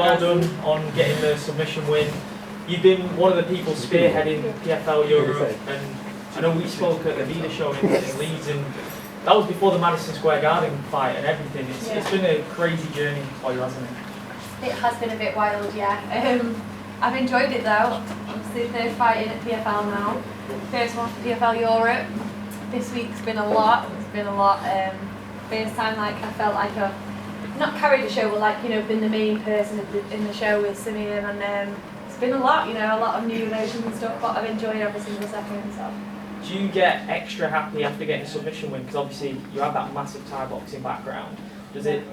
well done on getting the submission win. You've been one of the people spearheading PFL Europe, and I know we spoke at the Vida show in Leeds, and that was before the Madison Square Garden fight and everything. It's been a crazy journey for you, hasn't it? It has been a bit wild, yeah. I've enjoyed it though. Obviously, third fight in at PFL now. First one for PFL Europe. This week's been a lot. It's been a lot. First time like I felt like I've not carried the show, but like, you know, been the main person in the show with Simeon, and it's been a lot, you know, a lot of new emotions and stuff, but I've enjoyed every single second. So. Do you get extra happy after getting a submission win? Because obviously you have that massive Thai boxing background. Does it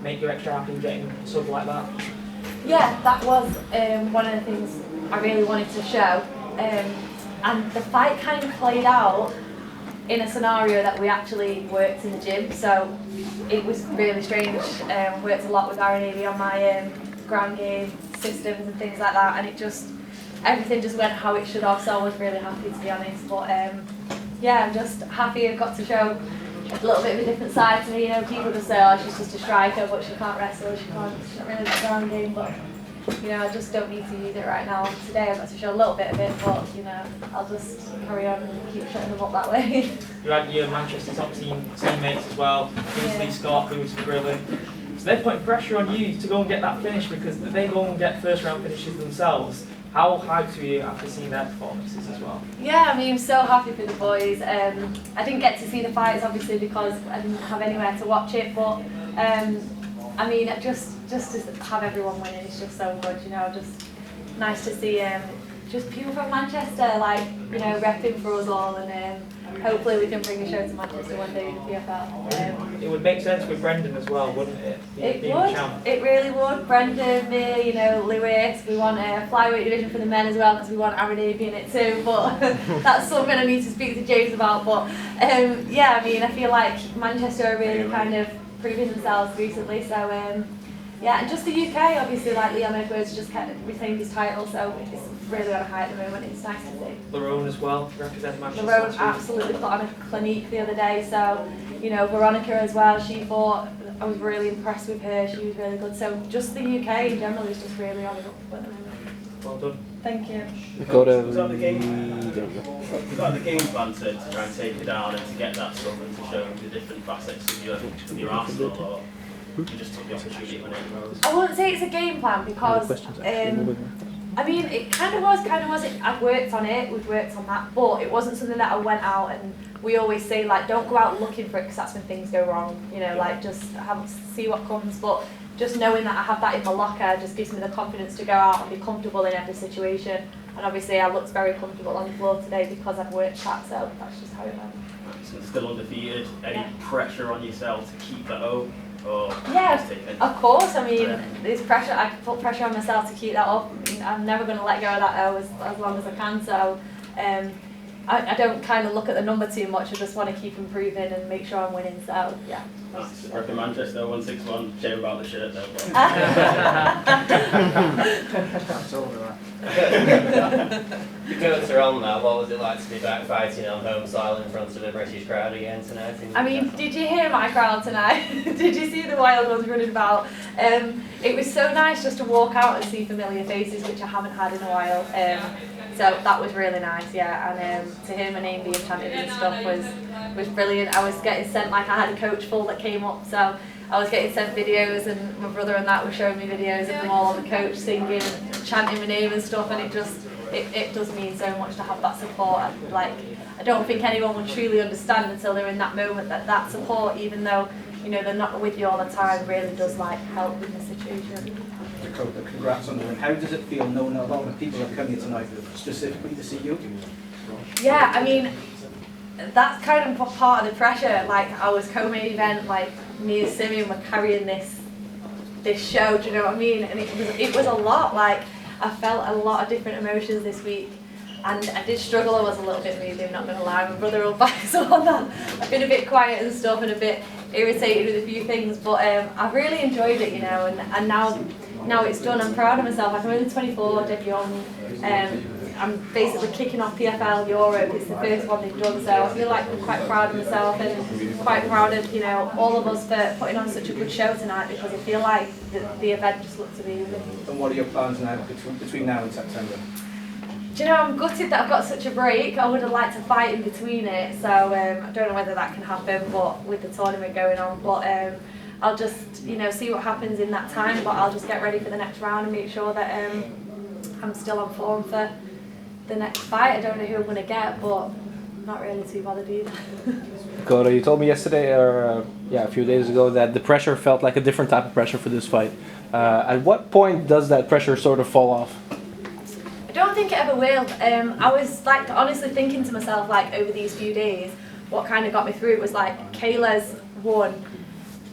make you extra happy getting a sub like that? Yeah, that was one of the things I really wanted to show. And the fight kind of played out in a scenario that we actually worked in the gym, so it was really strange. Worked a lot with Aaron on my ground game systems and things like that, and everything just went how it should have, so I was really happy, to be honest. But yeah, I'm just happy I've got to show a little bit of a different side to me. You know, people just say, oh, she's just a striker, but she can't wrestle, she's not really the ground game, but you know, I just don't need to use it right now. Today I've got to show a little bit of it, but you know, I'll just carry on and keep shutting them up that way. You had your Manchester top teammates as well, Kingsley Scott, Lewis McGrillen. So they're putting pressure on you to go and get that finish, because they go and get first round finishes themselves. How hyped were you after seeing their performances as well? Yeah, I mean, I'm so happy for the boys. I didn't get to see the fights obviously because I didn't have anywhere to watch it, but I mean, just to have everyone winning is just so good, you know. Just nice to see just people from Manchester, like, you know, repping for us all, and hopefully we can bring a show to Manchester one day in the PFL. It would make sense with Brendan as well, wouldn't it? It would. It really would. Brendan, me, you know, Lewis. We want a flyweight division for the men as well, because we want Arabi in it too. But that's something I need to speak to James about. But yeah, I mean, I feel like Manchester are really kind of proving themselves recently. So yeah, and just the UK, obviously, like Liam Edwards just retained his title, so it's really on a high at the moment. It's nice to see. Lerone as well, representing Manchester. Lerone absolutely put on a clinique the other day, so, you know, Veronica as well, she fought. I was really impressed with her, she was really good. So just the UK in general is just really on it up at the moment. Well done. Thank you. Was that the game plan to try and take it down and to get that stuff and to show the different facets of your arsenal, or you just took the opportunity when it rose? I wouldn't say it's a game plan because I mean, it kind of was. I've worked on it, we've worked on that, but it wasn't something that I went out, and we always say, like, don't go out looking for it, because that's when things go wrong, you know, like, just see what comes. But just knowing that I have that in my locker just gives me the confidence to go out and be comfortable in every situation. And obviously I looked very comfortable on the floor today because I've worked that, so that's just how it went. So still undefeated, any pressure on yourself to keep that up? Yeah, of course. I mean, there's pressure. I can put pressure on myself to keep that up. I mean, I'm never going to let go of that as long as I can. So I don't kind of look at the number too much. I just want to keep improving and make sure I'm winning. So yeah. Nice. Working Manchester 161. Shame about the shirt though. That's over that. The coats are on now. What was it like to be back fighting on home soil in front of a British crowd again tonight? I mean, did you hear my crowd tonight? Did you see the wild ones running about? It was so nice just to walk out and see familiar faces, which I haven't had in a while. So that was really nice, yeah. And to hear my name being chanted and stuff was brilliant. I was getting sent, like, I had a coach full that came up, so I was getting sent videos, and my brother and that were showing me videos of them all on the coach singing and chanting my name and stuff, and it does mean so much to have that support. Like, I don't think anyone would truly understand until they're in that moment that support, even though, you know, they're not with you all the time, really does, like, help in the situation. Dakota, congrats on the win. How does it feel knowing a lot of people have come here tonight specifically to see you? Yeah, I mean, that's kind of part of the pressure. Like, I was co-main event, like, me and Simeon were carrying this show, do you know what I mean? And it was a lot. Like, I felt a lot of different emotions this week, and I did struggle. I was a little bit moody, I'm not going to lie. My brother will back us up on that. I've been a bit quiet and stuff, and a bit irritated with a few things, but I've really enjoyed it, you know, and now it's done. I'm proud of myself. Like, I'm only 24, dead young. I'm basically kicking off Pfl Europe. It's the first one they've done, so I feel like I'm quite proud of myself and quite proud of, you know, all of us for putting on such a good show tonight, because I feel like the event just looks amazing. And what are your plans now between now and September? Do you know, I'm gutted that I've got such a break. I would have liked to fight in between it, so I don't know whether that can happen, but with the tournament going on. But I'll just, you know, see what happens in that time, but I'll just get ready for the next round and make sure that I'm still on form for the next fight. I don't know who I'm going to get, but I'm not really too bothered either. Dakota, you told me yesterday, or a few days ago, that the pressure felt like a different type of pressure for this fight. At what point does that pressure sort of fall off? I don't think it ever will. I was like honestly thinking to myself, like, over these few days, what kind of got me through it was like Kayla's won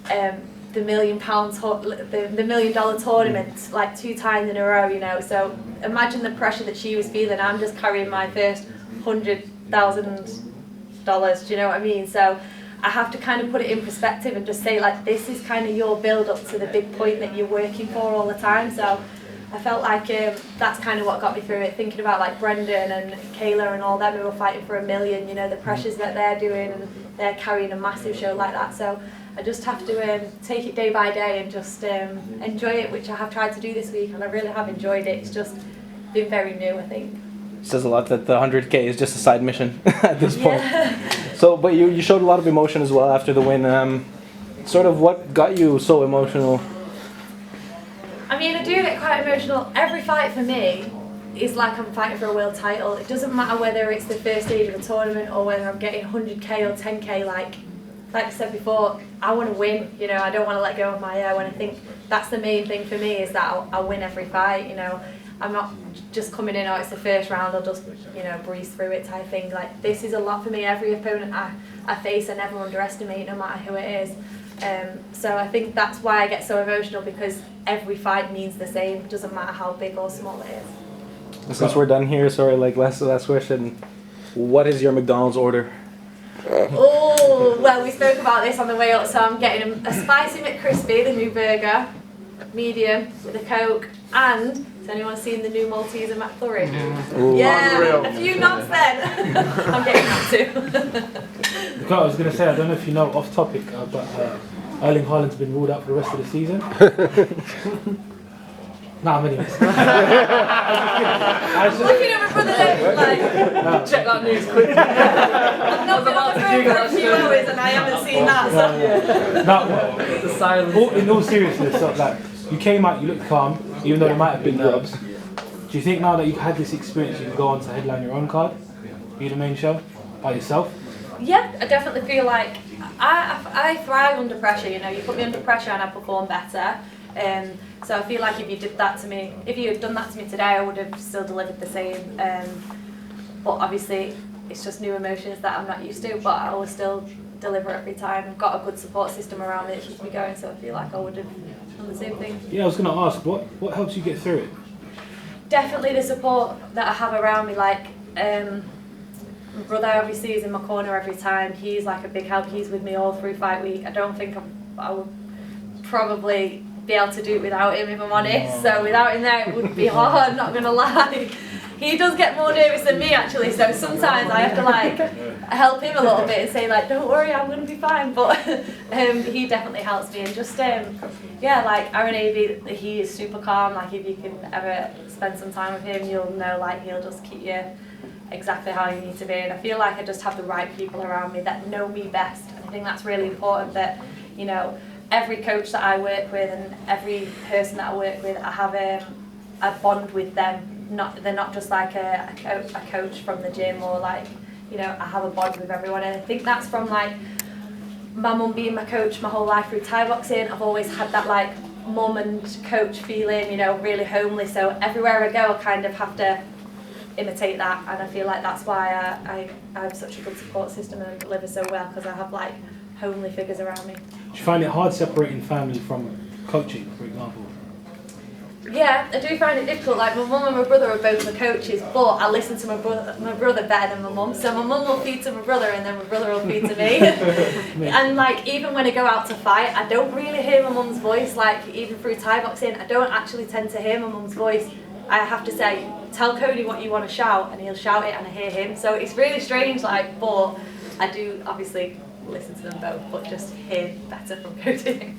the $1 million the $1 million tournament like 2 times in a row, you know. So imagine the pressure that she was feeling. I'm just carrying my first $100,000. Do you know what I mean? So I have to kind of put it in perspective and just say, like, this is kind of your build up to the big point that you're working for all the time. So I felt like that's kind of what got me through it, thinking about like Brendan and Kayla and all them who were fighting for $1 million, you know, the pressures that they're doing, and they're carrying a massive show like that. So I just have to take it day by day and just enjoy it, which I have tried to do this week, and I really have enjoyed it. It's just been very new, I think. It says a lot that the 100K is just a side mission at this point. So, but you showed a lot of emotion as well after the win. Sort of what got you so emotional? I mean, I do get quite emotional. Every fight for me is like I'm fighting for a world title. It doesn't matter whether it's the first stage of a tournament or whether I'm getting 100K or 10K. Like I said before, I want to win. You know, I don't want to let go of my ego, and I think that's the main thing for me, is that I'll win every fight. You know, I'm not just coming in, oh, it's the first round, I'll just, you know, breeze through it type thing. Like, this is a lot for me. Every opponent I face, I never underestimate, no matter who it is. So I think that's why I get so emotional, because every fight means the same. It doesn't matter how big or small it is. Since we're done here, sorry, like last question. What is your McDonald's order? Oh, well, we spoke about this on the way up, so I'm getting a spicy McCrispy, the new burger, medium, with a Coke, and has anyone seen the new Malteser McFlurry? Ooh. Yeah, a few nods then. I'm getting that too. I was going to say, I don't know if you know, off topic, but Erling Haaland's been ruled out for the rest of the season. Nah, I'm anyways. Looking at my brother there, like, Check that news quickly. I've not been on the phone for a few hours and I haven't seen that. So. The silence. In all seriousness, so, like, you came out, you looked calm, even though there might have been nerves. Do you think now that you've had this experience, you can go on to headline your own card, be the main show by yourself? Yeah, I definitely feel like I thrive under pressure. You know, you put me under pressure and I perform better. So I feel like if you had done that to me today, I would have still delivered the same. But obviously, it's just new emotions that I'm not used to. But I will still deliver every time. I've got a good support system around me that keeps me going. So I feel like I would have done the same thing. Yeah, I was going to ask, what helps you get through it? Definitely the support that I have around me. Like, my brother obviously is in my corner every time. He's like a big help. He's with me all through fight week. I don't think I would probably be able to do it without him, if I'm honest. So without him there, it would be hard, not gonna lie. He does get more nervous than me actually, so sometimes I have to like help him a little bit and say like, don't worry, I'm gonna be fine. But he definitely helps me, and just yeah, like Aaron Avey, he is super calm. Like, if you can ever spend some time with him, you'll know like he'll just keep you exactly how you need to be. And I feel like I just have the right people around me that know me best. And I think that's really important, that, you know, every coach that I work with and every person that I work with, I have a bond with them. They're not just like a coach from the gym, or like, you know, I have a bond with everyone. And I think that's from like my mum being my coach my whole life through Thai boxing. I've always had that like mum and coach feeling, you know, really homely. So everywhere I go, I kind of have to imitate that, and I feel like that's why I have such a good support system and deliver so well, because I have like homely figures around me. Do you find it hard separating family from coaching, for example? Yeah, I do find it difficult. Like, my mum and my brother are both my coaches, but I listen to my brother better than my mum. So my mum will feed to my brother, and then my brother will feed to me. And like, even when I go out to fight, I don't really hear my mum's voice. Like, even through Thai boxing, I don't actually tend to hear my mum's voice I have to say, tell Cody what you want to shout, and he'll shout it, and I hear him. So it's really strange, like, but I do obviously listen to them both, but just hear better from Cody.